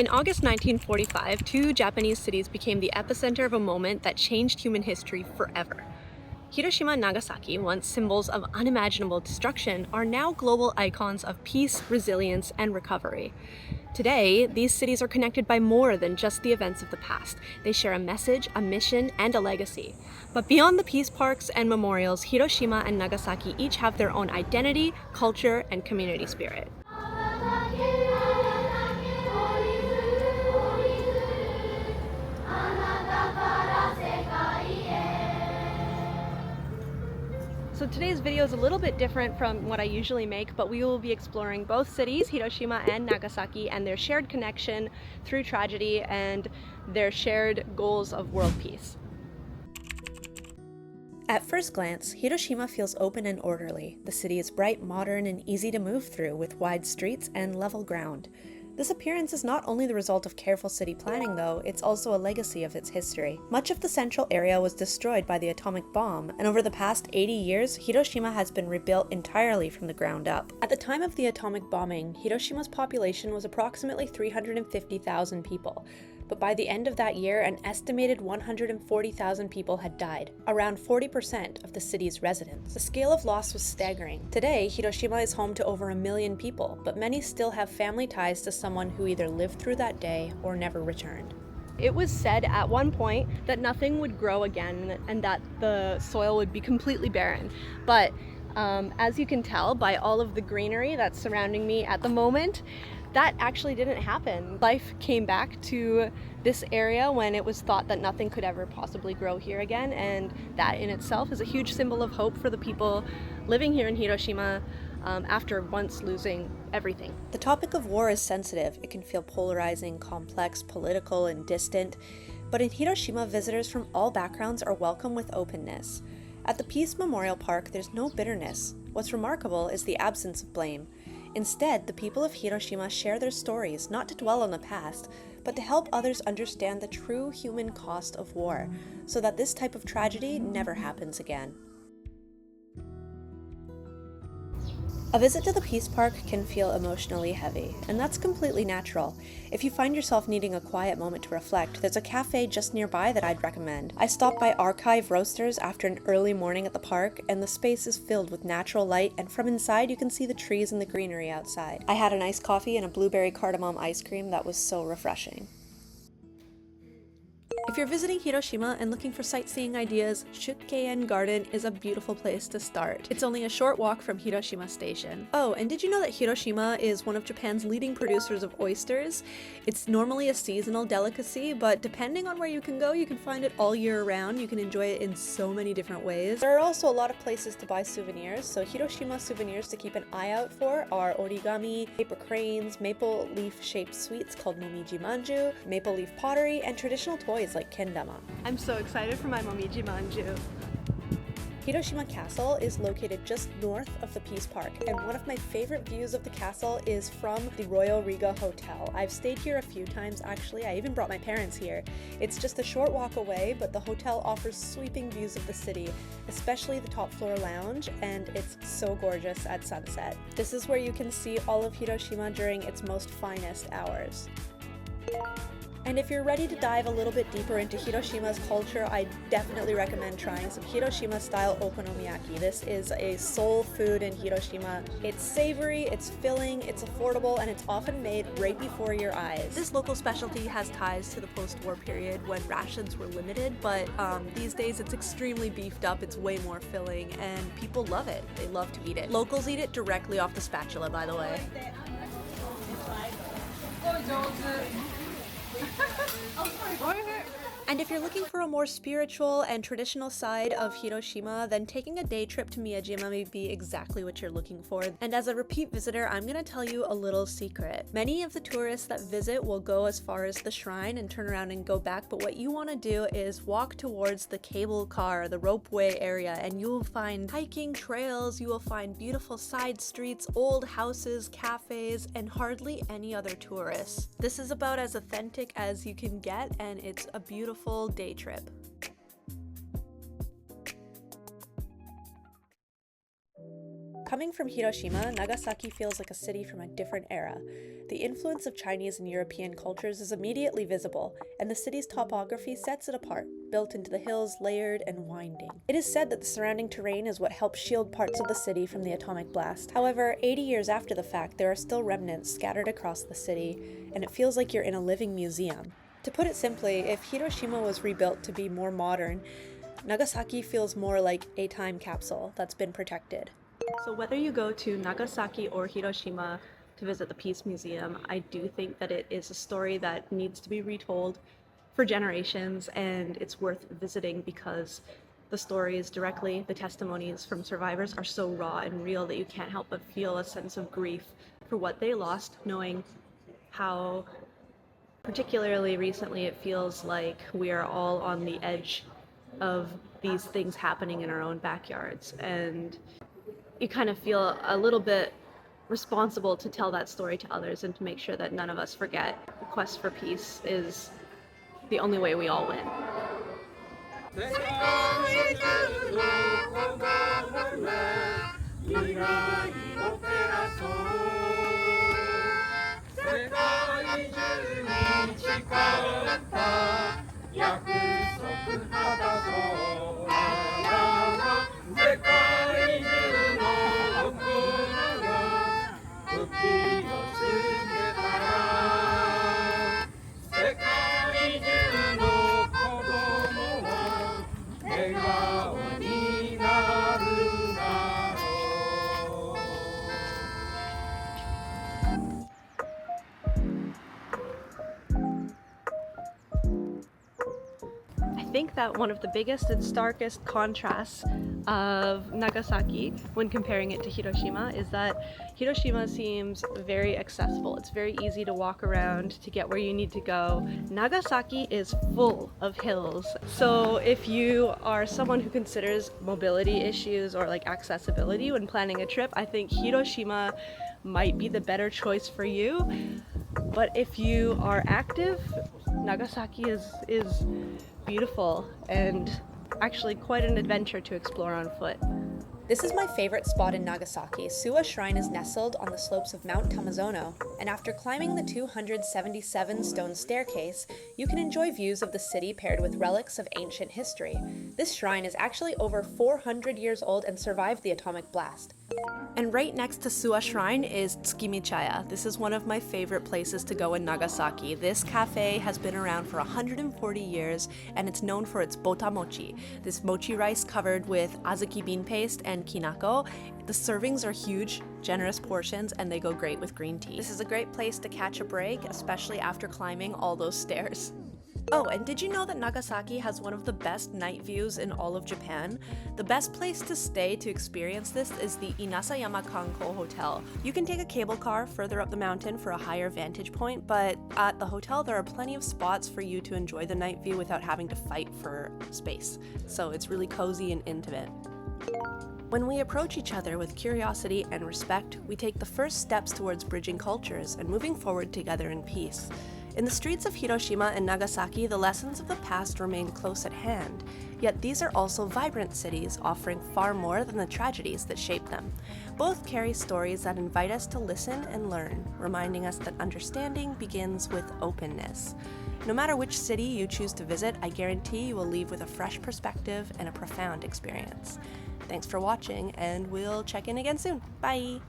In August 1945, two Japanese cities became the epicenter of a moment that changed human history forever. Hiroshima and Nagasaki, once symbols of unimaginable destruction, are now global icons of peace, resilience, and recovery. Today, these cities are connected by more than just the events of the past. They share a message, a mission, and a legacy. But beyond the peace parks and memorials, Hiroshima and Nagasaki each have their own identity, culture, and community spirit. So today's video is a little bit different from what I usually make, but we will be exploring both cities, Hiroshima and Nagasaki, and their shared connection through tragedy and their shared goals of world peace. At first glance, Hiroshima feels open and orderly. The city is bright, modern, and easy to move through with wide streets and level ground. This appearance is not only the result of careful city planning though, it's also a legacy of its history. Much of the central area was destroyed by the atomic bomb, and over the past 80 years, Hiroshima has been rebuilt entirely from the ground up. At the time of the atomic bombing, Hiroshima's population was approximately 350,000 people. But by the end of that year, an estimated 140,000 people had died, around 40% of the city's residents. The scale of loss was staggering. Today, Hiroshima is home to over 1 million people, but many still have family ties to someone who either lived through that day or never returned. It was said at one point that nothing would grow again and that the soil would be completely barren. But as you can tell by all of the greenery that's surrounding me at the moment, that actually didn't happen. Life came back to this area when it was thought that nothing could ever possibly grow here again, and that in itself is a huge symbol of hope for the people living here in Hiroshima after once losing everything. The topic of war is sensitive. It can feel polarizing, complex, political, and distant, but in Hiroshima, visitors from all backgrounds are welcome with openness. At the Peace Memorial Park, there's no bitterness. What's remarkable is the absence of blame. Instead, the people of Hiroshima share their stories, not to dwell on the past, but to help others understand the true human cost of war, so that this type of tragedy never happens again. A visit to the Peace Park can feel emotionally heavy, and that's completely natural. If you find yourself needing a quiet moment to reflect, there's a cafe just nearby that I'd recommend. I stopped by Archive Roasters after an early morning at the park, and the space is filled with natural light, and from inside you can see the trees and the greenery outside. I had an iced coffee and a blueberry cardamom ice cream that was so refreshing. If you're visiting Hiroshima and looking for sightseeing ideas, Shukeien Garden is a beautiful place to start. It's only a short walk from Hiroshima Station. Oh, and did you know that Hiroshima is one of Japan's leading producers of oysters? It's normally a seasonal delicacy, but depending on where you can go, you can find it all year round. You can enjoy it in so many different ways. There are also a lot of places to buy souvenirs, so Hiroshima souvenirs to keep an eye out for are origami, paper cranes, maple leaf-shaped sweets called momiji manju, maple leaf pottery, and traditional toys like kendama. I'm so excited for my momiji manju. Hiroshima Castle is located just north of the Peace Park, and one of my favorite views of the castle is from the Royal Riga Hotel. I've stayed here a few times actually. I even brought my parents here. It's just a short walk away, but the hotel offers sweeping views of the city, especially the top floor lounge, and it's so gorgeous at sunset. This is where you can see all of Hiroshima during its most finest hours. And if you're ready to dive a little bit deeper into Hiroshima's culture, I definitely recommend trying some Hiroshima-style okonomiyaki. This is a soul food in Hiroshima. It's savory, it's filling, it's affordable, and it's often made right before your eyes. This local specialty has ties to the post-war period when rations were limited, but these days it's extremely beefed up, it's way more filling, and people love it. They love to eat it. Locals eat it directly off the spatula, by the way. And if you're looking for a more spiritual and traditional side of Hiroshima, then taking a day trip to Miyajima may be exactly what you're looking for. And as a repeat visitor, I'm gonna tell you a little secret. Many of the tourists that visit will go as far as the shrine and turn around and go back, but what you wanna do is walk towards the cable car, the ropeway area, and you will find hiking trails, you will find beautiful side streets, old houses, cafes, and hardly any other tourists. This is about as authentic as you can get, and it's a beautiful day trip. Coming from Hiroshima, Nagasaki feels like a city from a different era. The influence of Chinese and European cultures is immediately visible, and the city's topography sets it apart, built into the hills, layered and winding. It is said that the surrounding terrain is what helped shield parts of the city from the atomic blast. However, 80 years after the fact, there are still remnants scattered across the city, and it feels like you're in a living museum. To put it simply, if Hiroshima was rebuilt to be more modern, Nagasaki feels more like a time capsule that's been protected. So whether you go to Nagasaki or Hiroshima to visit the Peace Museum, I do think that it is a story that needs to be retold for generations, and it's worth visiting because the stories directly, the testimonies from survivors are so raw and real that you can't help but feel a sense of grief for what they lost, knowing how particularly recently it feels like we are all on the edge of these things happening in our own backyards, and you kind of feel a little bit responsible to tell that story to others and to make sure that none of us forget. The quest for peace is the only way we all win. I think that one of the biggest and starkest contrasts of Nagasaki when comparing it to Hiroshima is that Hiroshima seems very accessible. It's very easy to walk around to get where you need to go. Nagasaki is full of hills. So if you are someone who considers mobility issues or like accessibility when planning a trip, I think Hiroshima might be the better choice for you. But if you are active, Nagasaki is beautiful and actually quite an adventure to explore on foot. This is my favorite spot in Nagasaki. Suwa Shrine is nestled on the slopes of Mount Tamazono, and after climbing the 277 stone staircase, you can enjoy views of the city paired with relics of ancient history. This shrine is actually over 400 years old and survived the atomic blast. And right next to Suwa Shrine is Tsukimichaya. This is one of my favorite places to go in Nagasaki. This cafe has been around for 140 years, and it's known for its bota mochi, this mochi rice covered with azuki bean paste and kinako. The servings are huge, generous portions, and they go great with green tea. This is a great place to catch a break, especially after climbing all those stairs. Oh, and did you know that Nagasaki has one of the best night views in all of Japan? The best place to stay to experience this is the Inasayama Kanko Hotel. You can take a cable car further up the mountain for a higher vantage point, but at the hotel there are plenty of spots for you to enjoy the night view without having to fight for space. So it's really cozy and intimate. When we approach each other with curiosity and respect, we take the first steps towards bridging cultures and moving forward together in peace. In the streets of Hiroshima and Nagasaki, the lessons of the past remain close at hand, yet these are also vibrant cities offering far more than the tragedies that shape them. Both carry stories that invite us to listen and learn, reminding us that understanding begins with openness. No matter which city you choose to visit, I guarantee you will leave with a fresh perspective and a profound experience. Thanks for watching, and we'll check in again soon. Bye!